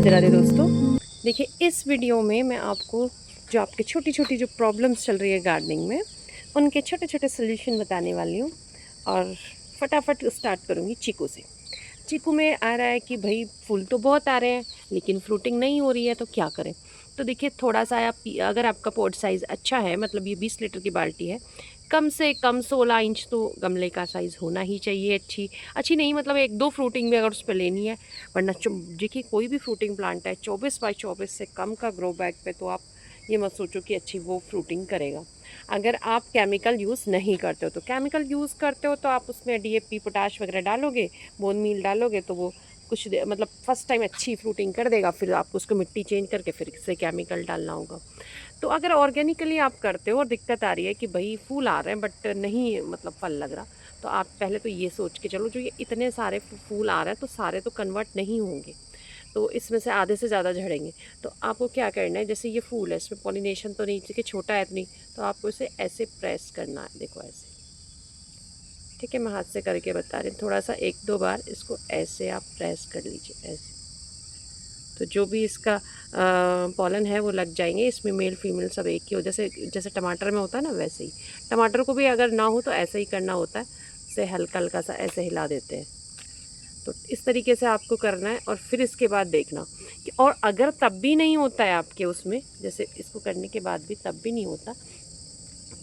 राधे राधे दोस्तों। देखिए इस वीडियो में मैं आपको जो आपकी छोटी छोटी जो प्रॉब्लम्स चल रही है गार्डनिंग में, उनके छोटे छोटे सोल्यूशन बताने वाली हूँ। और फटाफट स्टार्ट करूँगी चीकू से। चीकू में आ रहा है कि भाई फूल तो बहुत आ रहे हैं लेकिन फ्रूटिंग नहीं हो रही है, तो क्या करें। तो देखिए थोड़ा सा आप, अगर आपका पॉट साइज़ अच्छा है, मतलब ये 20 लीटर की बाल्टी है, कम से कम 16 इंच तो गमले का साइज़ होना ही चाहिए। अच्छी अच्छी नहीं, मतलब एक दो फ्रूटिंग भी अगर उस पर लेनी है। वरना देखिए कोई भी फ्रूटिंग प्लांट है 24 बाई 24 से कम का ग्रो बैग पे, तो आप ये मत सोचो कि अच्छी वो फ्रूटिंग करेगा। अगर आप केमिकल यूज़ नहीं करते हो, तो केमिकल यूज़ करते हो तो आप उसमें डीएपी पोटाश वगैरह डालोगे, बोन मील डालोगे, तो वो मतलब फर्स्ट टाइम अच्छी फ्रूटिंग कर देगा। फिर आपको उसको मिट्टी चेंज करके फिर से केमिकल डालना होगा। तो अगर ऑर्गेनिकली आप करते हो और दिक्कत आ रही है कि भाई फूल आ रहे हैं बट नहीं मतलब फल लग रहा, तो आप पहले तो ये सोच के चलो, जो ये इतने सारे फूल आ रहे हैं तो सारे तो कन्वर्ट नहीं होंगे, तो इसमें से आधे से ज़्यादा झड़ेंगे। तो आपको क्या करना है, जैसे ये फूल है इसमें पॉलिनेशन तो नहीं, क्योंकि छोटा है इतनी, तो आपको इसे ऐसे प्रेस करना है। देखो ऐसे, ठीक है, मैं हाथ से करके बता रही हूँ। थोड़ा सा एक दो बार इसको ऐसे आप प्रेस कर लीजिए ऐसे, तो जो भी इसका पॉलन है वो लग जाएंगे। इसमें मेल फीमेल सब एक ही हो, जैसे जैसे टमाटर में होता है ना, वैसे ही टमाटर को भी अगर ना हो तो ऐसे ही करना होता है। इसे हल्का हल्का सा ऐसे हिला देते हैं। तो इस तरीके से आपको करना है और फिर इसके बाद देखना कि, और अगर तब भी नहीं होता है आपके उसमें, जैसे इसको करने के बाद भी तब भी नहीं होता,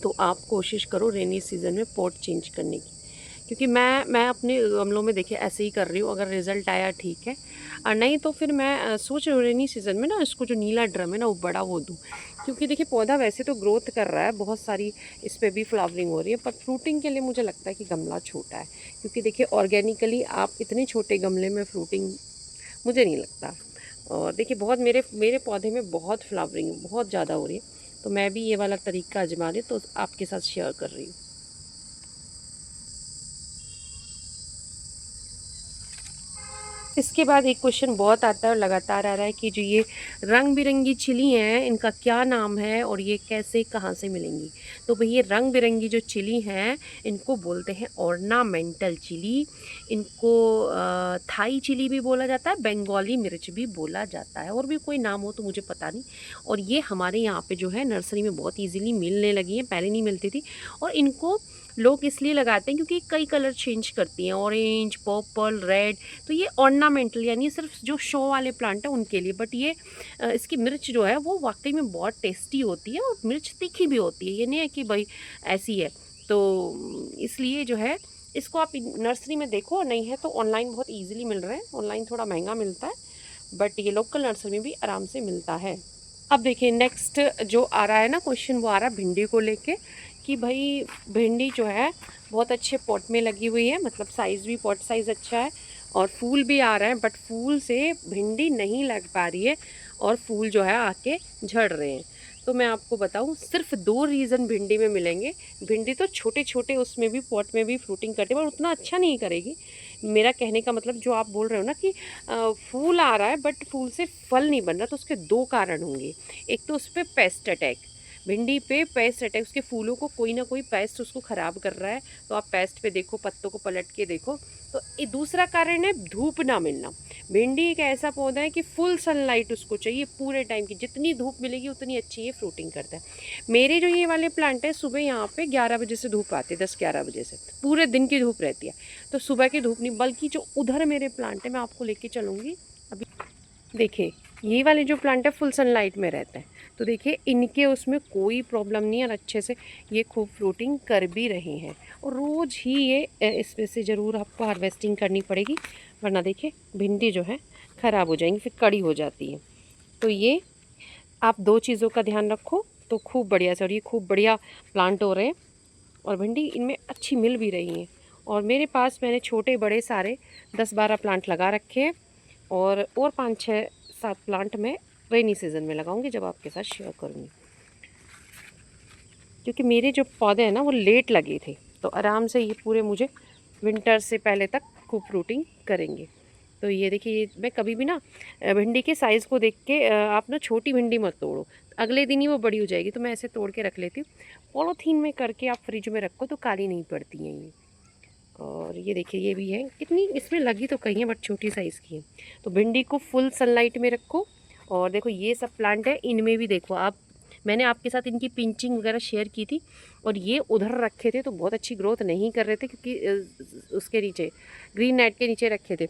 तो आप कोशिश करो रेनी सीज़न में पॉट चेंज करने की। क्योंकि मैं अपने गमलों में देखिए ऐसे ही कर रही हूँ। अगर रिज़ल्ट आया ठीक है, और नहीं तो फिर मैं सोच रही हूँ रेनी सीज़न में ना इसको जो नीला ड्रम है ना वो बड़ा वो दूँ। क्योंकि देखिए पौधा वैसे तो ग्रोथ कर रहा है, बहुत सारी इस पर भी फ्लावरिंग हो रही है, पर फ्रूटिंग के लिए मुझे लगता है कि गमला छोटा है। क्योंकि देखिए ऑर्गेनिकली आप इतने छोटे गमले में फ्रूटिंग मुझे नहीं लगता। और देखिए बहुत मेरे मेरे पौधे में बहुत फ्लावरिंग बहुत ज़्यादा हो रही है, तो मैं भी ये वाला तरीका आजमा रही, तो आपके साथ शेयर कर रही हूँ। इसके बाद एक क्वेश्चन बहुत आता है और लगातार आ रहा है कि जो ये रंग बिरंगी चिली हैं इनका क्या नाम है और ये कैसे कहाँ से मिलेंगी। तो भई ये रंग बिरंगी जो चिली हैं इनको बोलते हैं ऑर्नामेंटल चिली। इनको थाई चिली भी बोला जाता है, बंगाली मिर्च भी बोला जाता है, और भी कोई नाम हो तो मुझे पता नहीं। और ये हमारे यहाँ पे जो है नर्सरी में बहुत ईजिली मिलने लगी हैं, पहले नहीं मिलती थी। और इनको लोग इसलिए लगाते हैं क्योंकि कई कलर चेंज करती हैं, ऑरेंज, पर्पल, रेड। तो ये ऑर्नामेंटल यानी सिर्फ जो शो वाले प्लांट है उनके लिए। बट ये इसकी मिर्च जो है वो वाकई में बहुत टेस्टी होती है, और मिर्च तीखी भी होती है, ये नहीं है कि भाई ऐसी है। तो इसलिए जो है इसको आप नर्सरी में देखो, नहीं है तो ऑनलाइन बहुत ईजिली मिल रहे हैं। ऑनलाइन थोड़ा महंगा मिलता है, बट ये लोकल नर्सरी में भी आराम से मिलता है। अब देखिए नेक्स्ट जो आ रहा है ना क्वेश्चन, वो आ रहा है भिंडी को लेके, कि भाई भिंडी जो है बहुत अच्छे पॉट में लगी हुई है, मतलब साइज़ भी पॉट साइज़ अच्छा है और फूल भी आ रहे हैं, बट फूल से भिंडी नहीं लग पा रही है और फूल जो है आके झड़ रहे हैं। तो मैं आपको बताऊं, सिर्फ दो रीज़न भिंडी में मिलेंगे। भिंडी तो छोटे छोटे उसमें भी पॉट में भी फ्रूटिंग करती है, पर उतना अच्छा नहीं करेगी। मेरा कहने का मतलब जो आप बोल रहे हो ना कि फूल आ रहा है बट फूल से फल नहीं बन रहा, तो उसके दो कारण होंगे। एक तो उस पर पेस्ट अटैक, भिंडी पे पेस्ट अटैक, उसके फूलों को कोई ना कोई पेस्ट उसको ख़राब कर रहा है। तो आप पेस्ट पे देखो, पत्तों को पलट के देखो। तो ये दूसरा कारण है धूप ना मिलना। भिंडी एक ऐसा पौधा है कि फुल सनलाइट उसको चाहिए पूरे टाइम की, जितनी धूप मिलेगी उतनी अच्छी ये फ्रूटिंग करता है। मेरे जो ये वाले प्लांट है, सुबह यहाँ पे 11 बजे से धूप आती है, 10-11 बजे से पूरे दिन की धूप रहती है। तो सुबह की धूप नहीं, बल्कि जो उधर मेरे प्लांट है मैं आपको लेके चलूँगी अभी। देखिए ये वाले जो प्लांट है फुल सनलाइट में रहते हैं, तो देखिए इनके उसमें कोई प्रॉब्लम नहीं है, और अच्छे से ये खूब फ्रूटिंग कर भी रहे हैं। और रोज़ ही ये इसमें से ज़रूर आपको हार्वेस्टिंग करनी पड़ेगी, वरना देखिए भिंडी जो है ख़राब हो जाएंगी, फिर कड़ी हो जाती है। तो ये आप दो चीज़ों का ध्यान रखो तो खूब बढ़िया से, और ये खूब बढ़िया प्लांट हो रहे हैं और भिंडी इनमें अच्छी मिल भी रही हैं। और मेरे पास मैंने छोटे बड़े सारे 10-12 प्लांट लगा रखे हैं, और 5-6-7 प्लांट मैं रेनी सीज़न में लगाऊंगी जब आपके साथ शेयर करूंगी। क्योंकि मेरे जो पौधे हैं ना वो लेट लगे थे, तो आराम से ये पूरे मुझे विंटर से पहले तक खूब फ्रूटिंग करेंगे। तो ये देखिए, ये मैं कभी भी ना भिंडी के साइज़ को देख के आप ना छोटी भिंडी मत तोड़ो, अगले दिन ही वो बड़ी हो जाएगी। तो मैं ऐसे तोड़ के रख लेती हूँ, पॉलीथीन में करके आप फ्रिज में रखो तो काली नहीं पड़ती हैं ये। और ये देखिए ये भी है, कितनी इसमें लगी तो कहीं है बट छोटी साइज़ की है। तो भिंडी को फुल सनलाइट में रखो। और देखो ये सब प्लांट है, इनमें भी देखो आप, मैंने आपके साथ इनकी पिंचिंग वगैरह शेयर की थी। और ये उधर रखे थे तो बहुत अच्छी ग्रोथ नहीं कर रहे थे, क्योंकि उसके नीचे ग्रीन नेट के नीचे रखे थे,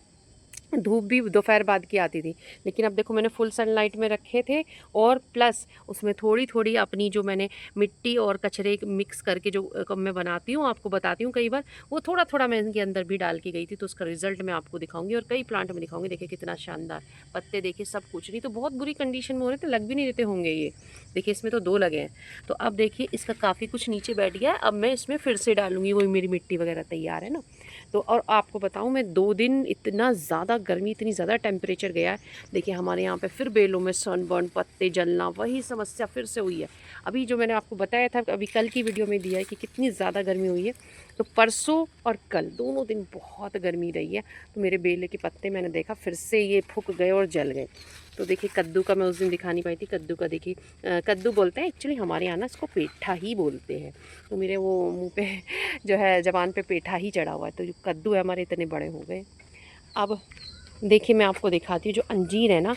धूप भी दोपहर बाद की आती थी। लेकिन अब देखो मैंने फुल सनलाइट में रखे थे, और प्लस उसमें थोड़ी थोड़ी अपनी जो मैंने मिट्टी और कचरे मिक्स करके जो मैं बनाती हूँ, आपको बताती हूँ कई बार, वो थोड़ा थोड़ा मैं इनके अंदर भी डाल के गई थी। तो उसका रिजल्ट मैं आपको दिखाऊंगी और कई प्लांट में दिखाऊंगी। देखिए कितना शानदार पत्ते, देखिए सब कुछ, नहीं तो बहुत बुरी कंडीशन में हो रहे थे, लग भी नहीं देते होंगे ये। देखिए इसमें तो 2 लगे हैं। तो अब देखिए इसका काफ़ी कुछ नीचे बैठ गया है। अब मैं इसमें फिर से डालूंगी, वही मेरी मिट्टी वगैरह तैयार है ना। तो और आपको बताऊं, मैं 2 दिन इतना ज़्यादा गर्मी, इतनी ज़्यादा टेम्परेचर गया है। देखिए हमारे यहाँ पे फिर बेलों में सनबर्न, पत्ते जलना, वही समस्या फिर से हुई है। अभी जो मैंने आपको बताया था, अभी कल की वीडियो में दिया है कि कितनी ज़्यादा गर्मी हुई है। तो परसों और कल दोनों दिन बहुत गर्मी रही है। तो मेरे बेले के पत्ते मैंने देखा फिर से ये फूक गए और जल गए। तो देखिए कद्दू का मैं उस दिन दिखा नहीं पाई थी। कद्दू का देखिए, कद्दू बोलते हैं एक्चुअली, हमारे यहाँ ना इसको पेठा ही बोलते हैं। तो मेरे वो मुंह पे जो है ज़बान पे पेठा ही चढ़ा हुआ है। तो जो कद्दू है हमारे इतने बड़े हो गए। अब देखिए मैं आपको दिखाती हूँ, जो अंजीर है ना,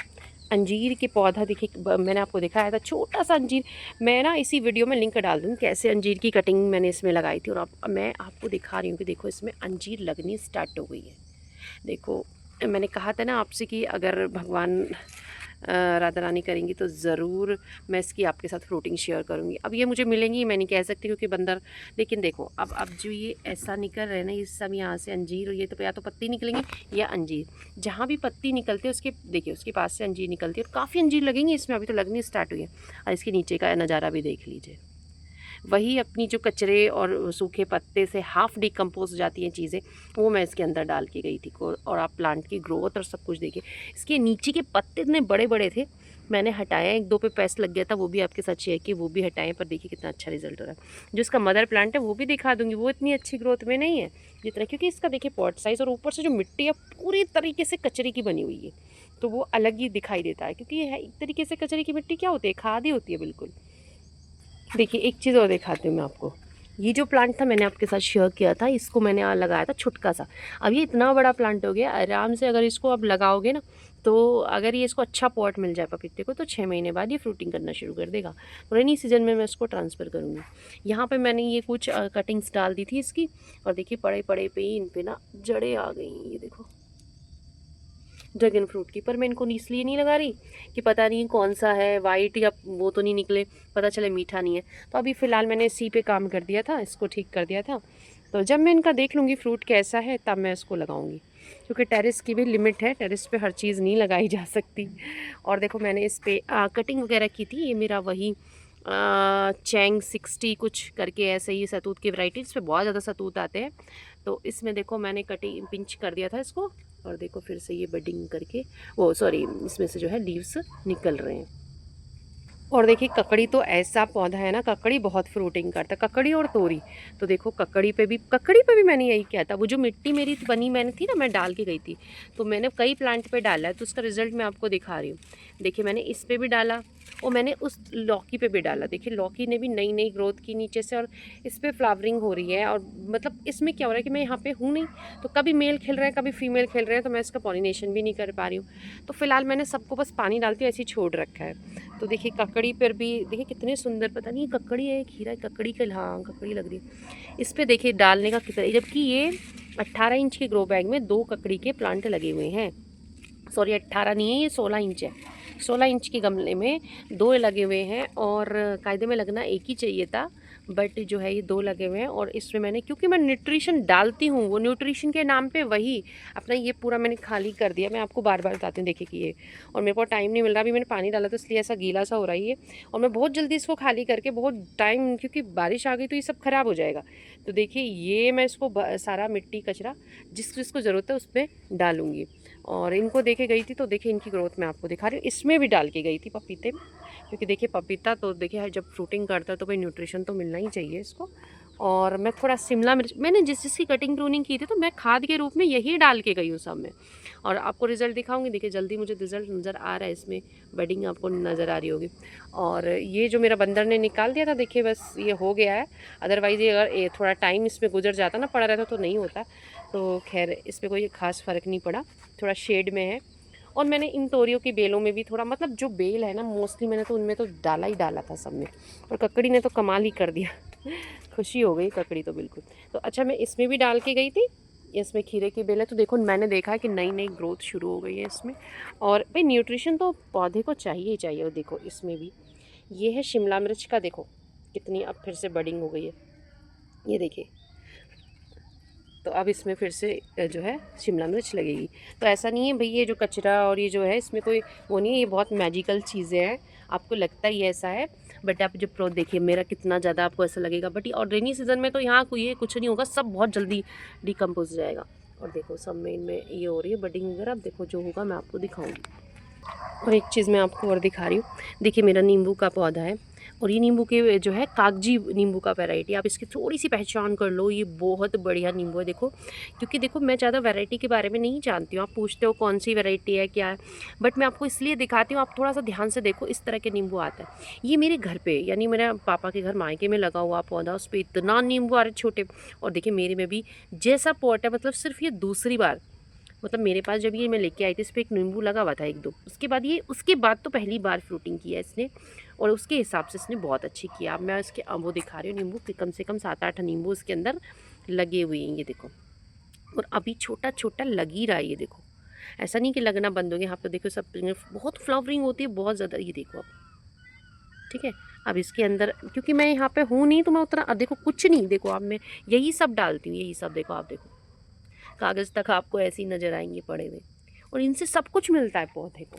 अंजीर के पौधा देखिए, मैंने आपको दिखाया था छोटा सा अंजीर। मैं ना इसी वीडियो में लिंक डाल दूँ कैसे अंजीर की कटिंग मैंने इसमें लगाई थी। और अब मैं आपको दिखा रही हूँ कि देखो इसमें अंजीर लगनी स्टार्ट हो गई है। देखो मैंने कहा था ना आपसे कि अगर भगवान राधा रानी करेंगी तो ज़रूर मैं इसकी आपके साथ फ्रूटिंग शेयर करूँगी। अब ये मुझे मिलेंगी, मैं नहीं कह सकती क्योंकि बंदर, लेकिन देखो अब जो ये ऐसा निकल रहे हैं ना, ये सब यहाँ से अंजीर, ये तो या तो पत्ती निकलेंगी या अंजीर, जहाँ भी पत्ती निकलती है उसके देखिए उसके पास से अंजीर निकलती है। और काफ़ी अंजीर लगेंगे इसमें, अभी तो लगनी स्टार्ट हुई है। और इसके नीचे का नज़ारा भी देख लीजिए। वही अपनी जो कचरे और सूखे पत्ते से हाफ़ डिकम्पोज हो जाती हैं चीज़ें, वो मैं इसके अंदर डाल के गई थी और आप प्लांट की ग्रोथ और सब कुछ देखिए। इसके नीचे के पत्ते इतने बड़े बड़े थे, मैंने हटाया, 1-2 पे पेस्ट लग गया था, वो भी आपके साथ शेयर किए, वो भी हटाएं। पर देखिए कितना अच्छा रिजल्ट हो रहा है। जो इसका मदर प्लांट है वो भी दिखा दूंगी, वो इतनी अच्छी ग्रोथ में नहीं है जितना, क्योंकि इसका देखिए पॉट साइज़ और ऊपर से जो मिट्टी है पूरी तरीके से कचरे की बनी हुई है। तो वो अलग ही दिखाई देता है, क्योंकि ये है एक तरीके से कचरे की मिट्टी, क्या होती है, खाद ही होती है बिल्कुल। देखिए एक चीज़ और दिखाती हूँ मैं आपको। ये जो प्लांट था मैंने आपके साथ शेयर किया था, इसको मैंने लगाया था छुटका सा। अब ये इतना बड़ा प्लांट हो गया, आराम से अगर इसको आप लगाओगे ना, तो अगर ये इसको अच्छा पॉट मिल जाए पपीते को, तो 6 महीने बाद ये फ्रूटिंग करना शुरू कर देगा। तो रेनी सीजन में मैं इसको ट्रांसफ़र करूँगी। यहाँ पे मैंने ये कुछ कटिंग्स डाल दी थी इसकी, और देखिए पड़े पड़े पे ही इन पे ना जड़ें आ गई हैं, ये देखो ड्रैगन फ्रूट की। पर मैं इनको इसलिए नहीं लगा रही कि पता नहीं कौन सा है, वाइट या वो तो नहीं निकले, पता चले मीठा नहीं है। तो अभी फ़िलहाल मैंने इसी पे काम कर दिया था, इसको ठीक कर दिया था। तो जब मैं इनका देख लूँगी फ्रूट कैसा है तब मैं इसको लगाऊंगी, क्योंकि टेरेस की भी लिमिट है, टेरेस पे हर चीज़ नहीं लगाई जा सकती। और देखो मैंने इस पर कटिंग वगैरह की थी, ये मेरा वही चैंग 60 कुछ करके ऐसे ही सतूत की वैरायटी, इस पर बहुत ज़्यादा सतूत आते हैं। तो इसमें देखो मैंने कटिंग पिंच कर दिया था इसको, और देखो फिर से ये बडिंग करके, वो सॉरी, इसमें से जो है लीव्स निकल रहे हैं। और देखिए ककड़ी तो ऐसा पौधा है ना, ककड़ी बहुत फ्रूटिंग करता है, ककड़ी और तोरी। तो देखो ककड़ी पे भी मैंने यही किया था। वो जो मिट्टी मेरी बनी मैंने थी ना, मैं डाल के गई थी, तो मैंने कई प्लांट पे डाला है, तो उसका रिजल्ट मैं आपको दिखा रही हूँ। देखिए मैंने इस पे भी डाला, और मैंने उस लौकी पे भी डाला। देखिए लौकी ने भी नई नई ग्रोथ की नीचे से, और इस पर फ्लावरिंग हो रही है। और मतलब इसमें क्या हो रहा है कि मैं यहाँ पे हूँ नहीं, तो कभी मेल खिल रहे हैं कभी फीमेल खिल रहे हैं, तो मैं इसका पॉलिनेशन भी नहीं कर पा रही हूँ। तो फिलहाल मैंने सबको बस पानी डालती हूँ, ऐसे ही छोड़ रखा है। तो देखिए ककड़ी पर भी देखिए कितने सुंदर, पता नहीं ककड़ी है खीरा है, ककड़ी का, हाँ ककड़ी लग रही है इस पर। देखिए डालने का कितना, जबकि ये 18 इंच के ग्रो बैग में 2 ककड़ी के प्लांट लगे हुए हैं। सॉरी 18 नहीं है, ये 16 इंच है। 16 इंच के गमले में 2 लगे हुए हैं, और कायदे में लगना एक ही चाहिए था, बट जो है ये 2 लगे हुए हैं। और इसमें मैंने, क्योंकि मैं न्यूट्रिशन डालती हूँ, वो न्यूट्रिशन के नाम पे वही अपना ये पूरा मैंने खाली कर दिया। मैं आपको बार बार बताती हूँ, देखिए कि ये, और मेरे को टाइम नहीं मिल रहा, अभी मैंने पानी डाला तो इसलिए ऐसा गीला सा हो रहा है ये। और मैं बहुत जल्दी इसको खाली करके, बहुत टाइम, क्योंकि बारिश आ गई तो ये सब ख़राब हो जाएगा। तो देखिए ये मैं इसको सारा मिट्टी कचरा जिस जिसको ज़रूरत है उस पर डालूँगी। और इनको देखे गई थी, तो देखिए इनकी ग्रोथ मैं आपको दिखा रही हूँ। इसमें भी डाल के गई थी पपीते में, क्योंकि देखिए पपीता तो देखिए जब फ्रूटिंग करता है तो भाई न्यूट्रिशन तो मिलना ही चाहिए इसको। और मैं थोड़ा शिमला मिर्च, मैंने जिस जिसकी कटिंग प्रूनिंग की थी तो मैं खाद के रूप में यही डाल के गई हूँ सब में। और आपको रिज़ल्ट दिखाऊंगी, देखिए जल्दी मुझे रिज़ल्ट नज़र आ रहा है, इसमें बडिंग आपको नज़र आ रही होगी। और ये जो मेरा बंदर ने निकाल दिया था, देखिए बस ये हो गया है। अदरवाइज़ ये अगर ये थोड़ा टाइम इसमें गुजर जाता ना, पड़ा रहता तो नहीं होता। तो खैर इस पर कोई ख़ास फ़र्क नहीं पड़ा, थोड़ा शेड में है। और मैंने इन तोरियों की बेलों में भी थोड़ा, मतलब जो बेल है ना मोस्टली मैंने तो उनमें तो डाला ही डाला था सब में। और ककड़ी ने तो कमाल ही कर दिया खुशी हो गई ककड़ी तो बिल्कुल। तो अच्छा मैं इसमें भी डाल के गई थी, इसमें खीरे की बेल है। तो देखो मैंने देखा है कि नई नई ग्रोथ शुरू हो गई है इसमें। और भाई न्यूट्रिशन तो पौधे को चाहिए ही चाहिए। और देखो इसमें भी ये है शिमला मिर्च का, देखो कितनी अब फिर से बडिंग हो गई है, ये देखिए। तो अब इसमें फिर से जो है शिमला मिर्च लगेगी। तो ऐसा नहीं है भाई ये जो कचरा और ये जो है इसमें कोई वो नहीं है, ये बहुत मैजिकल चीज़ें हैं। आपको लगता ही ऐसा है, बट आप जब प्रो देखिए मेरा कितना ज़्यादा आपको ऐसा लगेगा। बट और रेनी सीज़न में तो यहाँ कोई ये कुछ नहीं होगा, सब बहुत जल्दी डिकम्पोज हो जाएगा। और देखो सब में इनमें ये हो रही है बडिंग वगैरह। अब देखो जो होगा मैं आपको दिखाऊँगी। और एक चीज़ मैं आपको और दिखा रही हूँ, देखिए मेरा नींबू का पौधा है। और ये नींबू के जो है कागजी नींबू का वैरायटी, आप इसकी थोड़ी सी पहचान कर लो, ये बहुत बढ़िया नींबू है। देखो क्योंकि देखो मैं ज़्यादा वैरायटी के बारे में नहीं जानती हूँ, आप पूछते हो कौन सी वैरायटी है क्या है, बट मैं आपको इसलिए दिखाती हूँ, आप थोड़ा सा ध्यान से देखो। इस तरह के नींबू आता है, ये मेरे घर पे यानी मेरे पापा के घर मायके में लगा हुआ पौधा, उस पर इतना नींबू आ रहे छोटे। और देखिए मेरे में भी जैसा पॉट है, मतलब सिर्फ ये दूसरी बार, मतलब मेरे पास जब ये मैं लेके आई थी इस पर एक नींबू लगा हुआ था एक दो, उसके बाद तो पहली बार फ्रूटिंग की है इसने। और उसके हिसाब से इसने बहुत अच्छी किया। अब मैं इसके वो दिखा रही हूँ नींबू कि कम से कम 7-8 नींबू इसके अंदर लगे हुए हैं, ये देखो। और अभी छोटा छोटा लग ही रहा है, ये देखो, ऐसा नहीं कि लगना बंद हो गया। यहाँ पे देखो सब बहुत फ्लावरिंग होती है बहुत ज़्यादा, ये देखो अब ठीक है। अब इसके अंदर क्योंकि मैं यहाँ पे हूँ नहीं तो मैं उतना देखो कुछ नहीं, देखो अब मैं यही सब डालती हूँ, यही सब देखो, आप देखो कागज़ तक आपको ऐसे ही नज़र आएंगे पड़े हुए। और इनसे सब कुछ मिलता है पौधे को।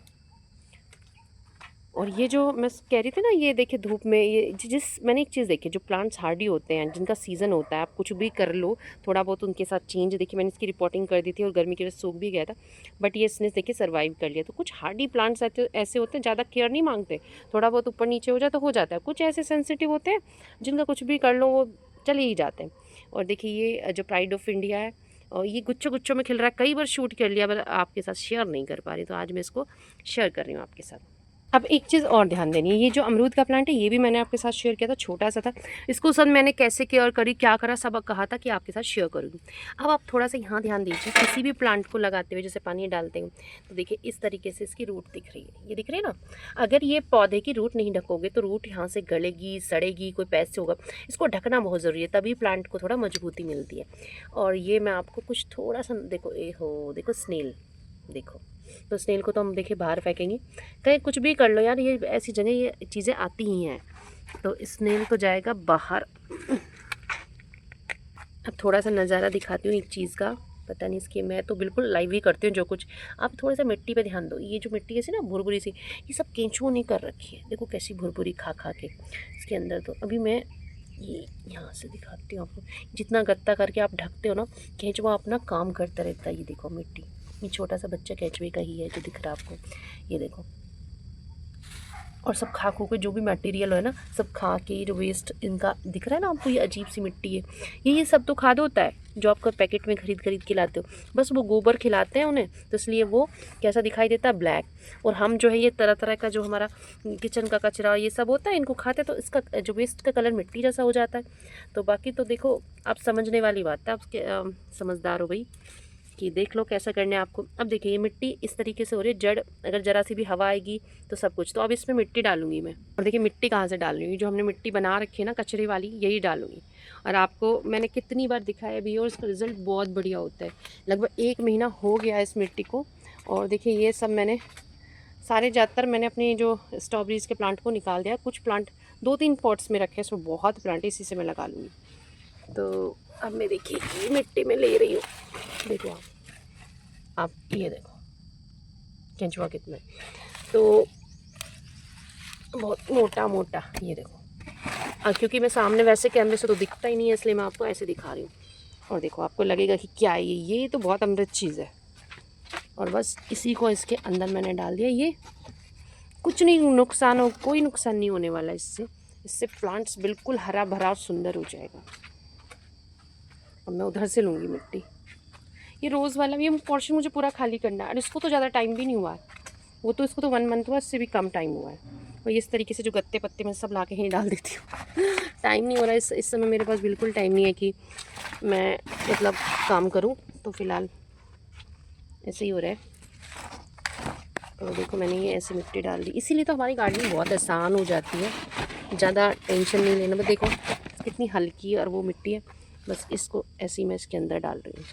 और ये जो मैं कह रही थी ना, ये देखिए धूप में ये जिस मैंने एक चीज़ देखी, जो प्लांट्स हार्डी होते हैं जिनका सीज़न होता है, आप कुछ भी कर लो थोड़ा बहुत उनके साथ चेंज। देखिए मैंने इसकी रिपोर्टिंग कर दी थी और गर्मी की वजह से सूख भी गया था, बट ये इसने देखिए सर्वाइव कर लिया। तो कुछ हार्डी प्लांट्स ऐसे होते हैं, ज़्यादा केयर नहीं मांगते, थोड़ा बहुत ऊपर नीचे हो जाए तो हो जाता है। कुछ ऐसे सेंसिटिव होते हैं जिनका कुछ भी कर लो वो चले ही जाते हैं। और देखिए ये जो प्राइड ऑफ इंडिया है, और ये गुच्छों गुच्छों में खिल रहा है, कई बार शूट कर लिया पर आपके साथ शेयर नहीं कर पा रही, तो आज मैं इसको शेयर कर रही हूँ आपके साथ। अब एक चीज़ और ध्यान देनी है, ये जो अमरूद का प्लांट है ये भी मैंने आपके साथ शेयर किया था, छोटा सा था। इसको सर मैंने कैसे केयर करी क्या करा सब कहा था कि आपके साथ शेयर करूँगी। अब आप थोड़ा सा यहाँ ध्यान दीजिए, किसी भी प्लांट को लगाते हुए जैसे पानी डालते हैं तो देखिए इस तरीके से इसकी रूट दिख रही है, ये दिख रही है ना। अगर ये पौधे की रूट नहीं ढकोगे तो रूट यहाँ से गलेगी सड़ेगी, कोई पैसे होगा। इसको ढकना बहुत ज़रूरी है, तभी प्लांट को थोड़ा मजबूती मिलती है। और ये मैं आपको कुछ थोड़ा सा देखो, ए हो देखो स्नेल, देखो तो स्नेल को तो हम देखिए बाहर फेंकेंगे, कहीं कुछ भी कर लो यार, ये ऐसी जगह ये चीज़ें आती ही हैं। तो स्नेल तो जाएगा बाहर। अब थोड़ा सा नज़ारा दिखाती हूँ एक चीज़ का, पता नहीं इसकी, मैं तो बिल्कुल लाइव ही करती हूँ जो कुछ। आप थोड़ा सा मिट्टी पे ध्यान दो, ये जो मिट्टी ऐसी ना भुरभुरी सी, ये सब केंचुओं ने कर रखी है, देखो कैसी भुरभुरी खा खा के इसके अंदर। तो अभी मैं ये यहाँ से दिखाती हूँ आपको, जितना गत्ता करके आप ढकते हो ना, केंचुआ अपना काम करता रहता है। ये देखो मिट्टी, ये छोटा सा बच्चा केंचुए का ही है जो दिख रहा है आपको, ये देखो। और सब खा खू के जो भी मटेरियल है ना, सब खा के जो वेस्ट इनका दिख रहा है ना आपको, ये अजीब सी मिट्टी है, ये सब तो खाद होता है जो आपका पैकेट में खरीद के लाते हो। बस वो गोबर खिलाते हैं उन्हें, तो इसलिए वो कैसा दिखाई देता है, ब्लैक। और हम जो है ये तरह तरह का जो हमारा किचन का कचरा ये सब होता है, इनको खाते हैं तो इसका जो वेस्ट का कलर मिट्टी जैसा हो जाता है। तो बाकी तो देखो आप समझने वाली बात है, आप समझदार हो भाई कि देख लो कैसा करना है आपको। अब देखिए ये मिट्टी इस तरीके से हो रही है, जड़ अगर ज़रा सी भी हवा आएगी तो सब कुछ। तो अब इसमें मिट्टी डालूंगी मैं, और देखिए मिट्टी कहाँ से डाल रही हूँ, जो हमने मिट्टी बना रखी है ना कचरे वाली, यही डालूंगी। और आपको मैंने कितनी बार दिखाया भी, और इसका रिज़ल्ट बहुत बढ़िया होता है। लगभग 1 महीना हो गया इस मिट्टी को। और देखिए ये सब मैंने सारे ज़्यादातर मैंने अपनी जो स्ट्रॉबेरीज़ के प्लांट को निकाल दिया, कुछ प्लांट 2-3 पॉट्स में रखे, इसमें बहुत प्लांट इसी से मैं लगा लूँगी। तो अब मैं देखिए ये मिट्टी में ले रही हूँ, देखो आप ये देखो केंचुआ कितना है, तो बहुत मोटा मोटा, ये देखो। क्योंकि मैं सामने वैसे कैमरे से तो दिखता ही नहीं है, इसलिए मैं आपको ऐसे दिखा रही हूँ। और देखो आपको लगेगा कि क्या है ये तो बहुत अमृत चीज़ है। और बस इसी को इसके अंदर मैंने डाल दिया, ये कुछ नहीं कोई नुकसान नहीं होने वाला इससे। इससे प्लांट्स बिल्कुल हरा भरा और सुंदर हो जाएगा। अब मैं उधर से लूँगी मिट्टी। ये रोज़ वाला ये पोर्शन मुझे पूरा खाली करना है और इसको तो ज़्यादा टाइम भी नहीं हुआ है, वो तो इसको तो 1 मंथ हुआ, इससे भी कम टाइम हुआ है। और इस तरीके से जो गत्ते पत्ते मैं सब ला के यहीं डाल देती हूँ। टाइम नहीं हो रहा है इस समय मेरे पास बिल्कुल टाइम नहीं है कि मैं मतलब काम करूँ, तो फ़िलहाल ऐसे ही हो रहा है। तो देखो मैंने ये ऐसे मिट्टी डाल दी, इसीलिए तो हमारी गार्डनिंग बहुत आसान हो जाती है, ज़्यादा टेंशन नहीं लेना। बस देखो कितनी हल्की और वो मिट्टी है, बस इसको ऐसे ही मैं इसके अंदर डाल रही हूँ।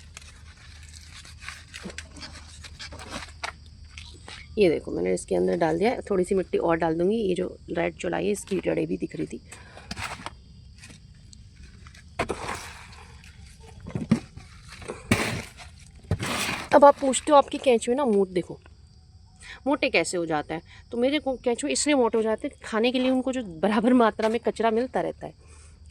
ये देखो मैंने इसके अंदर डाल दिया, थोड़ी सी मिट्टी और डाल दूँगी। ये जो रेड चौलाई है इसकी जड़ें भी दिख रही थी। अब आप पूछते हो आपकी कैंचुए ना मूड देखो मोटे कैसे हो जाता है, तो मेरे को केंचुए इसलिए मोटे हो जाते हैं, खाने के लिए उनको जो बराबर मात्रा में कचरा मिलता रहता है।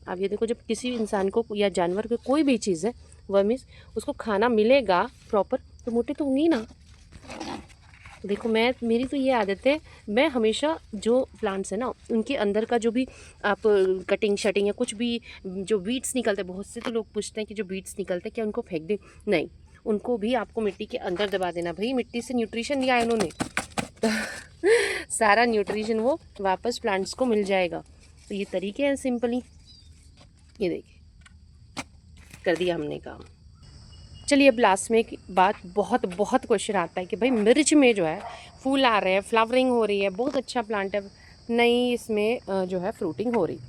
अब ये देखो, जब किसी इंसान को या जानवर को कोई भी चीज़ है वर्मिस, उसको खाना मिलेगा प्रॉपर, तो मोटे तो होंगे ही ना। देखो मेरी तो ये आदत है, मैं हमेशा जो प्लांट्स है ना उनके अंदर का जो भी आप कटिंग शटिंग या कुछ भी जो वीड्स निकलते हैं, बहुत से तो लोग पूछते हैं कि जो वीड्स निकलते हैं क्या उनको फेंक दें, नहीं, उनको भी आपको मिट्टी के अंदर दबा देना। भाई मिट्टी से न्यूट्रिशन लिया है उन्होंने, सारा न्यूट्रिशन वो वापस प्लांट्स को मिल जाएगा। तो ये तरीके हैं सिंपली, ये देखिए कर दिया हमने काम। चलिए अब लास्ट में एक बात, बहुत बहुत क्वेश्चन आता है कि भाई मिर्च में जो है फूल आ रहे हैं, फ्लावरिंग हो रही है, बहुत अच्छा प्लांट है, नहीं इसमें जो है फ्रूटिंग हो रही।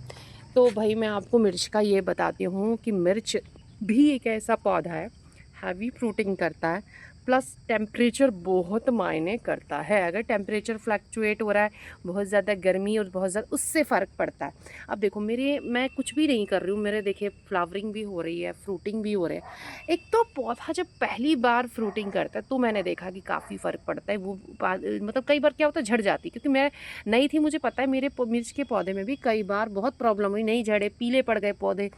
तो भाई मैं आपको मिर्च का ये बताती हूँ कि मिर्च भी एक ऐसा पौधा है, हैवी फ्रूटिंग करता है, प्लस टेम्परेचर बहुत मायने करता है। अगर टेम्परेचर फ्लक्चुएट हो रहा है, बहुत ज़्यादा गर्मी और बहुत ज़्यादा, उससे फ़र्क पड़ता है। अब देखो मैं कुछ भी नहीं कर रही हूँ, मेरे देखिए फ्लावरिंग भी हो रही है, फ्रूटिंग भी हो रही है। एक तो पौधा जब पहली बार फ्रूटिंग करता है तो मैंने देखा कि काफ़ी फ़र्क पड़ता है। वो मतलब कई बार क्या होता है, झड़ जाती, क्योंकि मैं नई थी, मुझे पता है मेरे मिर्च के पौधे में भी कई बार बहुत प्रॉब्लम हुई, नहीं झड़े, पीले पड़ गए पौधे।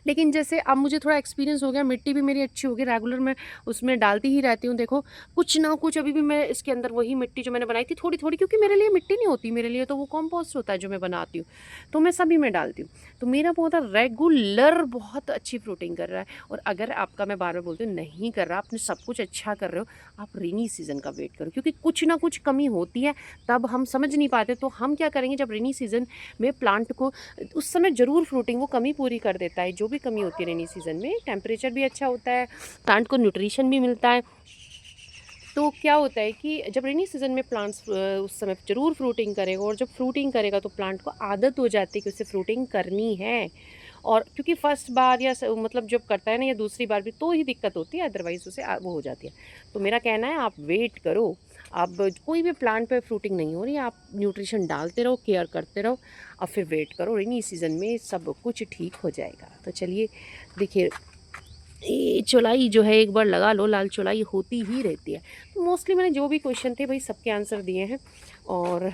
लेकिन जैसे अब मुझे थोड़ा एक्सपीरियंस हो गया, मिट्टी भी मेरी अच्छी हो गई, रेगुलर मैं उसमें डालती ही रहती हूँ। देखो कुछ ना कुछ अभी भी मैं इसके अंदर वही मिट्टी जो मैंने बनाई थी थोड़ी थोड़ी, क्योंकि मेरे लिए मिट्टी नहीं होती, मेरे लिए तो वो कॉम्पोस्ट होता है जो मैं बनाती हूँ, तो मैं सभी में डालती हूँ। तो मेरा पौधा रेगुलर बहुत अच्छी फ्रूटिंग कर रहा है। और अगर आपका, मैं बार बार बोलती हूँ, नहीं कर रहा, आपने सब कुछ अच्छा कर रहे हो, आप रेनी सीज़न का वेट करो, क्योंकि कुछ ना कुछ कमी होती है, तब हम समझ नहीं पाते। तो हम क्या करेंगे, जब रेनी सीज़न में प्लांट को, उस समय ज़रूर फ्रूटिंग वो कमी पूरी कर देता है, जो भी कमी होती है रेनी सीज़न में। टेम्परेचर भी अच्छा होता है, प्लांट को न्यूट्रिशन भी मिलता है। तो क्या होता है कि जब रेनी सीज़न में प्लांट्स उस समय ज़रूर फ्रूटिंग करेगा, और जब फ्रूटिंग करेगा तो प्लांट को आदत हो जाती है कि उसे फ्रूटिंग करनी है। और क्योंकि फर्स्ट बार या मतलब जब करता है ना, या दूसरी बार भी, तो ही दिक्कत होती है, अदरवाइज़ उसे वो हो जाती है। तो मेरा कहना है आप वेट करो। आप कोई भी प्लांट पे फ्रूटिंग नहीं हो रही, आप न्यूट्रिशन डालते रहो, केयर करते रहो, और फिर वेट करो, रेनी सीज़न में सब कुछ ठीक हो जाएगा। तो चलिए देखिए, ये चौलाई जो है एक बार लगा लो, लाल चौलाई होती ही रहती है। तो मोस्टली मैंने जो भी क्वेश्चन थे भाई सबके आंसर दिए हैं। और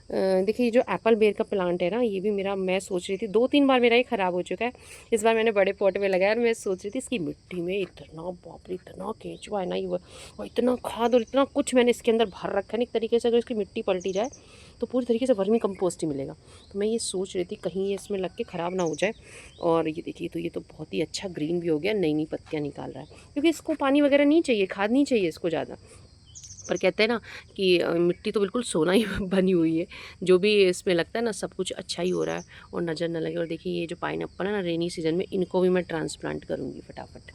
देखिए जो एप्पल बेर का प्लांट है ना, ये भी मेरा, मैं सोच रही थी 2-3 बार मेरा ये ख़राब हो चुका है। इस बार मैंने बड़े पॉट में लगाया, और मैं सोच रही थी इसकी मिट्टी में इतना, बाप रे, इतना केंचुआ है ना ये, और इतना खाद और इतना कुछ मैंने इसके अंदर भर रखा है। एक तरीके से अगर इसकी मिट्टी पलटी जाए तो पूरी तरीके से वर्मी कंपोस्ट ही मिलेगा। तो मैं ये सोच रही थी कहीं ये इसमें लग के ख़राब ना हो जाए। और ये देखिए, तो ये तो बहुत ही अच्छा ग्रीन भी हो गया, नई नई पत्तियाँ निकाल रहा है, क्योंकि इसको पानी वगैरह नहीं चाहिए, खाद नहीं चाहिए इसको ज़्यादा। पर कहते हैं ना कि मिट्टी तो बिल्कुल सोना ही बनी हुई है, जो भी इसमें लगता है ना सब कुछ अच्छा ही हो रहा है और नज़र न लगे। और देखिए ये जो पाइनएप्पल है ना, रेनी सीज़न में इनको भी मैं ट्रांसप्लांट करूँगी फटाफट।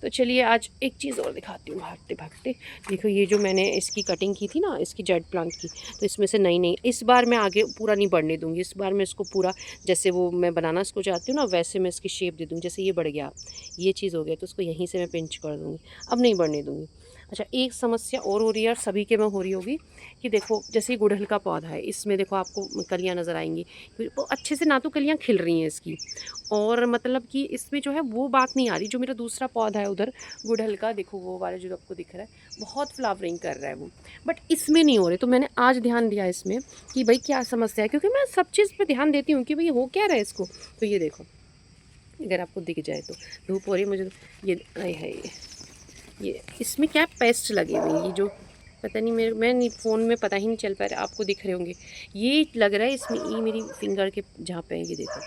तो चलिए आज एक चीज़ और दिखाती हूँ भागते भागते। देखो ये जो मैंने इसकी कटिंग की थी ना, इसकी जेड प्लांट की, तो इसमें से नई नई, इस बार मैं आगे पूरा नहीं बढ़ने दूँगी। इस बार मैं इसको पूरा, जैसे वो मैं बनाना इसको चाहती हूँ ना, वैसे मैं इसकी शेप दे दूँगी। जैसे ये बढ़ गया, ये चीज़ हो गया, तो उसको यहीं से मैं पिंच कर दूँगी, अब नहीं बढ़ने दूँगी। अच्छा, एक समस्या और हो रही है, और सभी के में हो रही होगी, कि देखो जैसे ये गुड़हल का पौधा है, इसमें देखो आपको कलियाँ नज़र आएंगी, वो अच्छे से ना तो कलियाँ खिल रही हैं इसकी, और मतलब कि इसमें जो है वो बात नहीं आ रही। जो मेरा दूसरा पौधा है उधर गुड़हल का, देखो वो वाला जो आपको दिख रहा है, बहुत फ्लावरिंग कर रहा है वो, बट इसमें नहीं हो रही। तो मैंने आज ध्यान दिया इसमें कि भाई क्या समस्या है, क्योंकि मैं सब चीज़ पे ध्यान देती हूँ कि भाई हो क्या रहा है इसको। तो ये देखो, अगर आपको दिख जाए तो, धूप हो रही है मुझे, तो ये आए है, ये इसमें क्या पेस्ट लगे हुए हैं, ये जो पता नहीं, मैं नहीं, फ़ोन में पता ही नहीं चल पा रहा, आपको दिख रहे होंगे, ये लग रहा है इसमें, ये मेरी फिंगर के जहाँ पे है, ये देखो,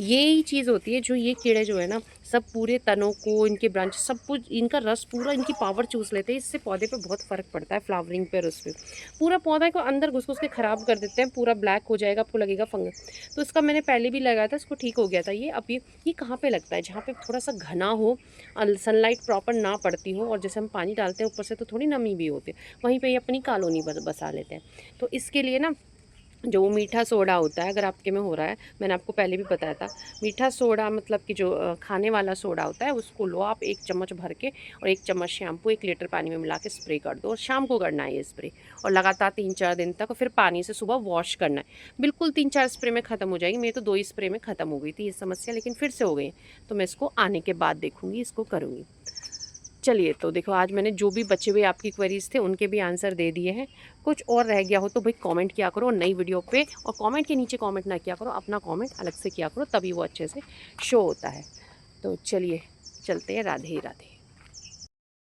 यही चीज़ होती है जो ये कीड़े जो है ना सब पूरे तनों को, इनके ब्रांच सब कुछ, इनका रस पूरा इनकी पावर चूस लेते हैं। इससे पौधे पे बहुत फ़र्क पड़ता है, फ्लावरिंग पे और उस पे। पूरा पौधा को अंदर घुस-घुस के ख़राब कर देते हैं, पूरा ब्लैक हो जाएगा, आपको लगेगा फंगस। तो इसका मैंने पहले भी लगाया था, इसको ठीक हो गया था ये। अब ये कहाँ पे लगता है? जहाँ पे थोड़ा-सा घना हो, सनलाइट प्रॉपर ना पड़ती हो, और जैसे हम पानी डालते हैं ऊपर से तो थोड़ी नमी भी होती है, वहीं पे ये अपनी कॉलोनी बसा लेते हैं। तो इसके लिए ना जो वो मीठा सोडा होता है, अगर आपके में हो रहा है, मैंने आपको पहले भी बताया था, मीठा सोडा मतलब कि जो खाने वाला सोडा होता है, उसको लो आप 1 चम्मच भर के, और 1 चम्मच शैम्पू 1 लीटर पानी में मिला के स्प्रे कर दो, और शाम को करना है ये स्प्रे, और लगातार 3-4 दिन तक, और फिर पानी से सुबह वॉश करना है। बिल्कुल 3-4 स्प्रे में ख़त्म हो जाएगी। मेरी तो 2 ही स्प्रे में ख़त्म हो गई थी ये समस्या, लेकिन फिर से हो गई है। तो मैं इसको आने के बाद देखूँगी, इसको करूँगी। चलिए, तो देखो आज मैंने जो भी बचे हुए आपकी क्वेरीज़ थे उनके भी आंसर दे दिए हैं। कुछ और रह गया हो तो भाई कमेंट किया करो नई वीडियो पे, और कमेंट के नीचे कमेंट ना किया करो, अपना कमेंट अलग से किया करो, तभी वो अच्छे से शो होता है। तो चलिए चलते हैं, राधे राधे।